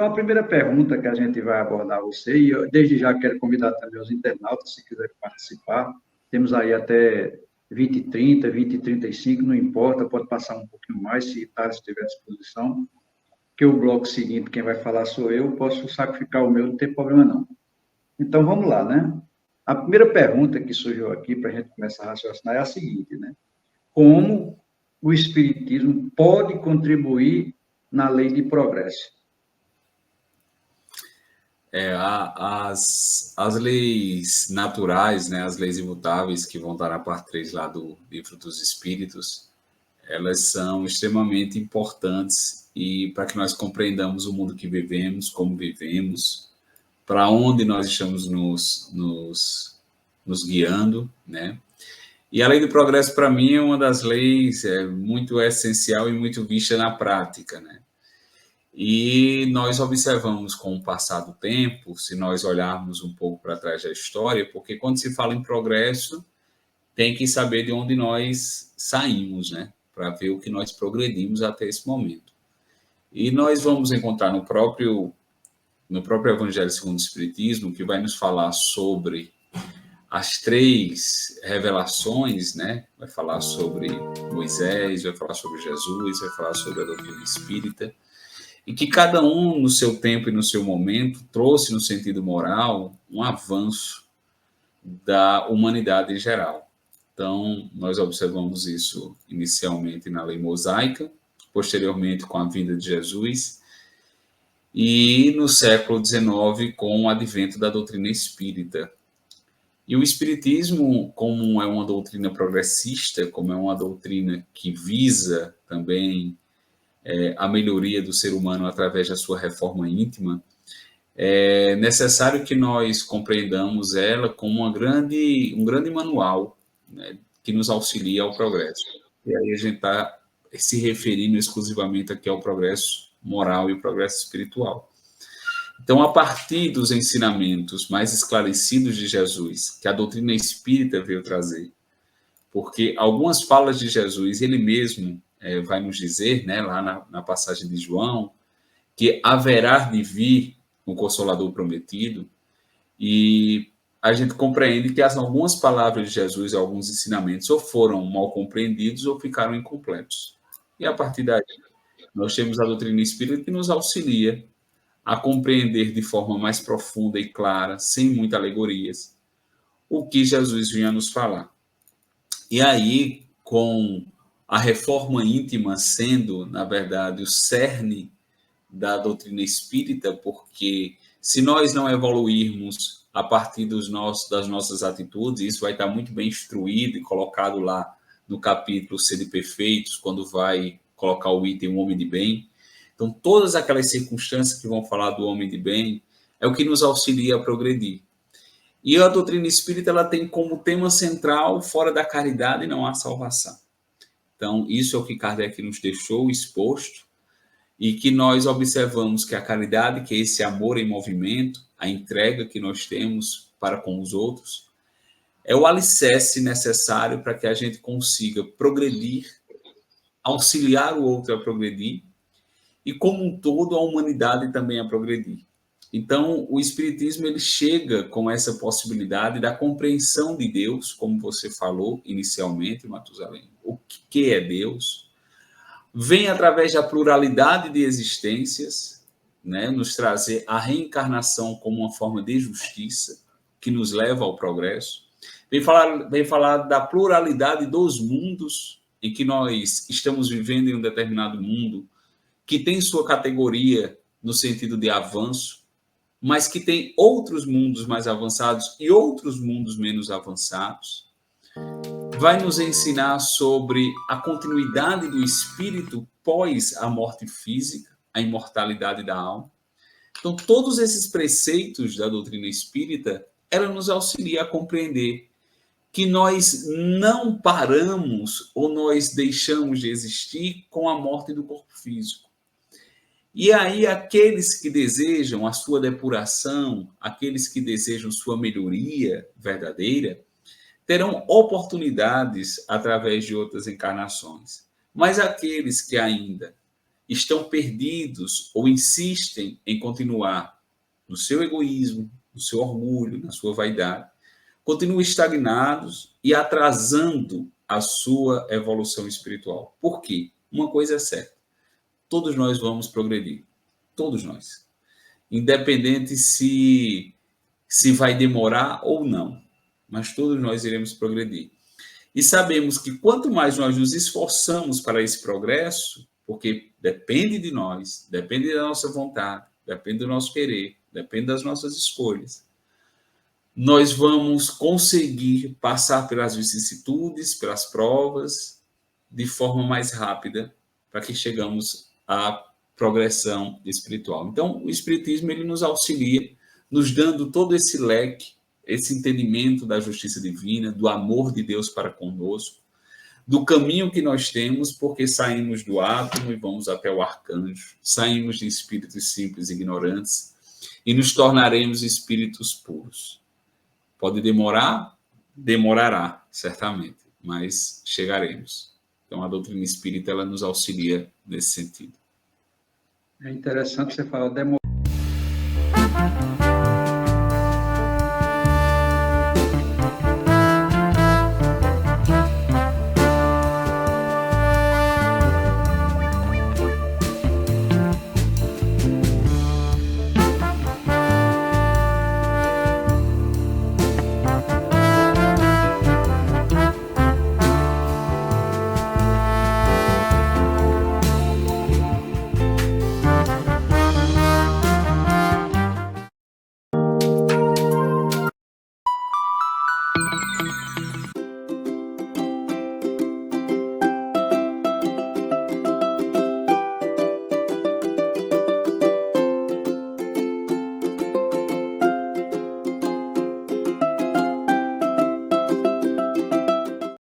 Então, a primeira pergunta que a gente vai abordar você, e eu desde já quero convidar também os internautas, se quiserem participar, temos aí até 20h30, 20h35, não importa, pode passar um pouquinho mais, se Thales estiver à disposição, que o bloco seguinte, quem vai falar sou eu, posso sacrificar o meu, não tem problema não. Então, vamos lá, né? A primeira pergunta que surgiu aqui, para a gente começar a raciocinar, é a seguinte, né? Como o Espiritismo pode contribuir na lei de progresso? As leis naturais, né, as leis imutáveis que vão estar na parte 3 lá do Livro dos Espíritos, elas são extremamente importantes e para que nós compreendamos o mundo que vivemos, como vivemos, para onde nós estamos nos guiando, né? E a lei do progresso, para mim, é uma das leis muito essencial e muito vista na prática, né? E nós observamos com o passar do tempo, se nós olharmos um pouco para trás da história, porque quando se fala em progresso, tem que saber de onde nós saímos, né? Para ver o que nós progredimos até esse momento. E nós vamos encontrar no próprio Evangelho segundo o Espiritismo, que vai nos falar sobre as 3 revelações, né? Vai falar sobre Moisés, vai falar sobre Jesus, vai falar sobre a doutrina espírita, e que cada um, no seu tempo e no seu momento, trouxe, no sentido moral, um avanço da humanidade em geral. Então, nós observamos isso inicialmente na lei mosaica, posteriormente com a vinda de Jesus, e no século XIX com o advento da doutrina espírita. E o espiritismo, como é uma doutrina progressista, como é uma doutrina que visa também a melhoria do ser humano através da sua reforma íntima, é necessário que nós compreendamos ela como um grande manual, né, que nos auxilia ao progresso. E aí a gente está se referindo exclusivamente aqui ao progresso moral e o progresso espiritual. Então, a partir dos ensinamentos mais esclarecidos de Jesus, que a doutrina espírita veio trazer, porque algumas falas de Jesus, ele mesmo vai nos dizer, né, lá na passagem de João, que haverá de vir um Consolador prometido, e a gente compreende que algumas palavras de Jesus, alguns ensinamentos, ou foram mal compreendidos ou ficaram incompletos. E a partir daí, nós temos a doutrina espírita que nos auxilia a compreender de forma mais profunda e clara, sem muitas alegorias, o que Jesus vinha nos falar. E aí, com a reforma íntima sendo, na verdade, o cerne da doutrina espírita, porque se nós não evoluirmos a partir das nossas atitudes, isso vai estar muito bem instruído e colocado lá no capítulo Sede Perfeitos, quando vai colocar o item Homem de Bem. Então, todas aquelas circunstâncias que vão falar do homem de bem é o que nos auxilia a progredir. E a doutrina espírita ela tem como tema central, fora da caridade não há salvação. Então, isso é o que Kardec nos deixou exposto, e que nós observamos que a caridade, que é esse amor em movimento, a entrega que nós temos para com os outros, é o alicerce necessário para que a gente consiga progredir, auxiliar o outro a progredir, e como um todo a humanidade também a progredir. Então, o Espiritismo ele chega com essa possibilidade da compreensão de Deus, como você falou inicialmente, Matusalém, o que é Deus, vem através da pluralidade de existências, né, nos trazer a reencarnação como uma forma de justiça, que nos leva ao progresso, vem falar da pluralidade dos mundos em que nós estamos vivendo em um determinado mundo, que tem sua categoria no sentido de avanço, mas que tem outros mundos mais avançados e outros mundos menos avançados. Vai nos ensinar sobre a continuidade do espírito pós a morte física, a imortalidade da alma. Então, todos esses preceitos da doutrina espírita, ela nos auxilia a compreender que nós não paramos ou nós deixamos de existir com a morte do corpo físico. E aí, aqueles que desejam a sua depuração, aqueles que desejam sua melhoria verdadeira, terão oportunidades através de outras encarnações. Mas aqueles que ainda estão perdidos ou insistem em continuar no seu egoísmo, no seu orgulho, na sua vaidade, continuam estagnados e atrasando a sua evolução espiritual. Por quê? Uma coisa é certa: todos nós vamos progredir. Todos nós. Independente se vai demorar ou não. Mas todos nós iremos progredir. E sabemos que quanto mais nós nos esforçamos para esse progresso, porque depende de nós, depende da nossa vontade, depende do nosso querer, depende das nossas escolhas, nós vamos conseguir passar pelas vicissitudes, pelas provas, de forma mais rápida, para que chegamos à progressão espiritual. Então, o Espiritismo ele nos auxilia, nos dando todo esse leque, esse entendimento da justiça divina, do amor de Deus para conosco, do caminho que nós temos, porque saímos do átomo e vamos até o arcanjo, saímos de espíritos simples e ignorantes e nos tornaremos espíritos puros. Pode demorar? Demorará, certamente, mas chegaremos. Então, a doutrina espírita ela nos auxilia nesse sentido. É interessante você falar,